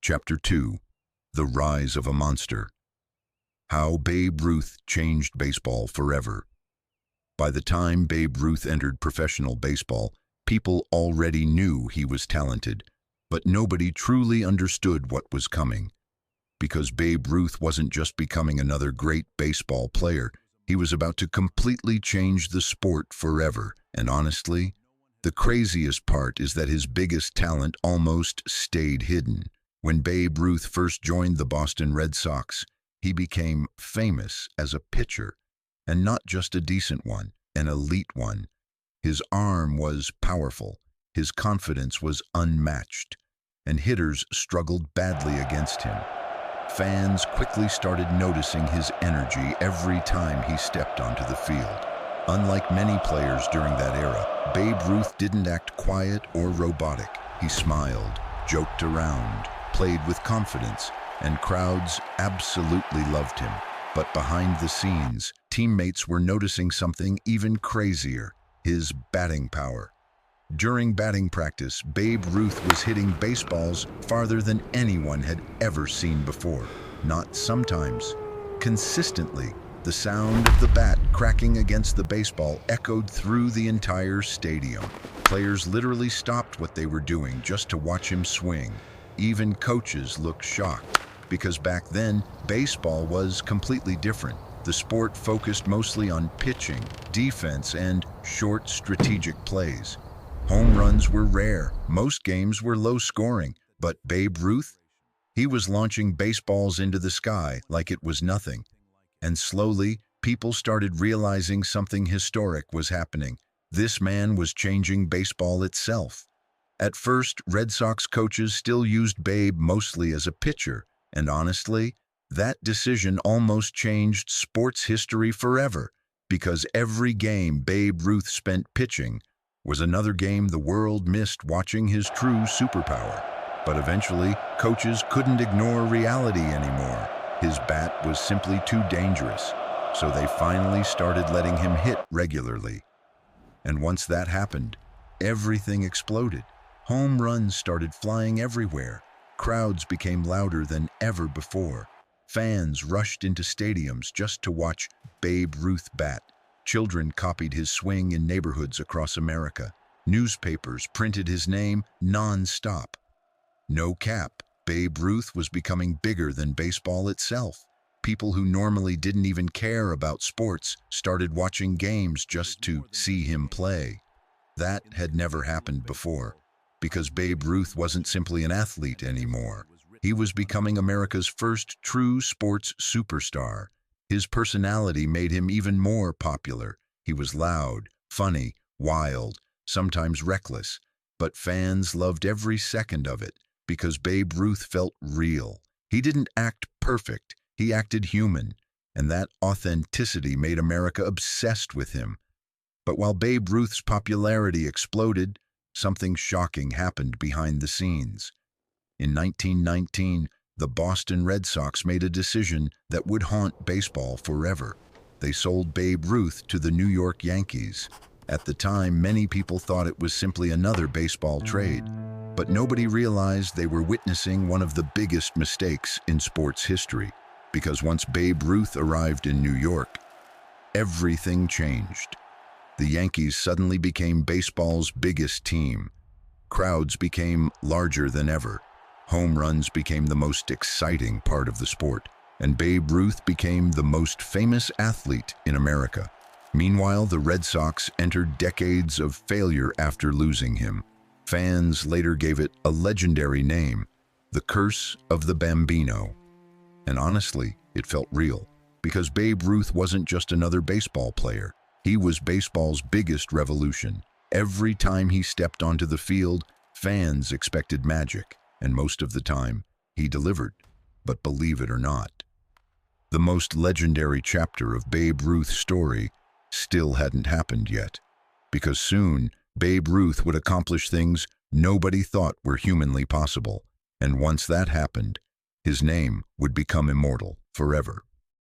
Chapter 2. The Rise of a Monster. How Babe Ruth Changed Baseball Forever. By the time Babe Ruth entered professional baseball, people already knew he was talented, but nobody truly understood what was coming. Because Babe Ruth wasn't just becoming another great baseball player, he was about to completely change the sport forever. And honestly, the craziest part is that his biggest talent almost stayed hidden. When Babe Ruth first joined the Boston Red Sox, he became famous as a pitcher, and not just a decent one, an elite one. His arm was powerful, his confidence was unmatched, and hitters struggled badly against him. Fans quickly started noticing his energy every time he stepped onto the field. Unlike many players during that era, Babe Ruth didn't act quiet or robotic. He smiled, joked around, played with confidence, and crowds absolutely loved him. But behind the scenes, teammates were noticing something even crazier: his batting power. During batting practice, Babe Ruth was hitting baseballs farther than anyone had ever seen before. Not sometimes, consistently. The sound of the bat cracking against the baseball echoed through the entire stadium. Players literally stopped what they were doing just to watch him swing. Even coaches looked shocked, because back then, baseball was completely different. The sport focused mostly on pitching, defense, and short, strategic plays. Home runs were rare. Most games were low scoring. But Babe Ruth? He was launching baseballs into the sky like it was nothing. And slowly, people started realizing something historic was happening. This man was changing baseball itself. At first, Red Sox coaches still used Babe mostly as a pitcher, and honestly, that decision almost changed sports history forever, because every game Babe Ruth spent pitching was another game the world missed watching his true superpower. But eventually, coaches couldn't ignore reality anymore. His bat was simply too dangerous, so they finally started letting him hit regularly. And once that happened, everything exploded. Home runs started flying everywhere. Crowds became louder than ever before. Fans rushed into stadiums just to watch Babe Ruth bat. Children copied his swing in neighborhoods across America. Newspapers printed his name non-stop. No cap, Babe Ruth was becoming bigger than baseball itself. People who normally didn't even care about sports started watching games just to see him play. That had never happened before, because Babe Ruth wasn't simply an athlete anymore. He was becoming America's first true sports superstar. His personality made him even more popular. He was loud, funny, wild, sometimes reckless, but fans loved every second of it because Babe Ruth felt real. He didn't act perfect, he acted human, and that authenticity made America obsessed with him. But while Babe Ruth's popularity exploded, something shocking happened behind the scenes. In 1919, the Boston Red Sox made a decision that would haunt baseball forever. They sold Babe Ruth to the New York Yankees. At the time, many people thought it was simply another baseball trade, but nobody realized they were witnessing one of the biggest mistakes in sports history, because once Babe Ruth arrived in New York, everything changed. The Yankees suddenly became baseball's biggest team. Crowds became larger than ever. Home runs became the most exciting part of the sport, and Babe Ruth became the most famous athlete in America. Meanwhile, the Red Sox entered decades of failure after losing him. Fans later gave it a legendary name, the Curse of the Bambino. And honestly, it felt real, because Babe Ruth wasn't just another baseball player. He was baseball's biggest revolution. Every time he stepped onto the field, fans expected magic, and most of the time, he delivered. But believe it or not, the most legendary chapter of Babe Ruth's story still hadn't happened yet, because soon Babe Ruth would accomplish things nobody thought were humanly possible, and once that happened, his name would become immortal forever.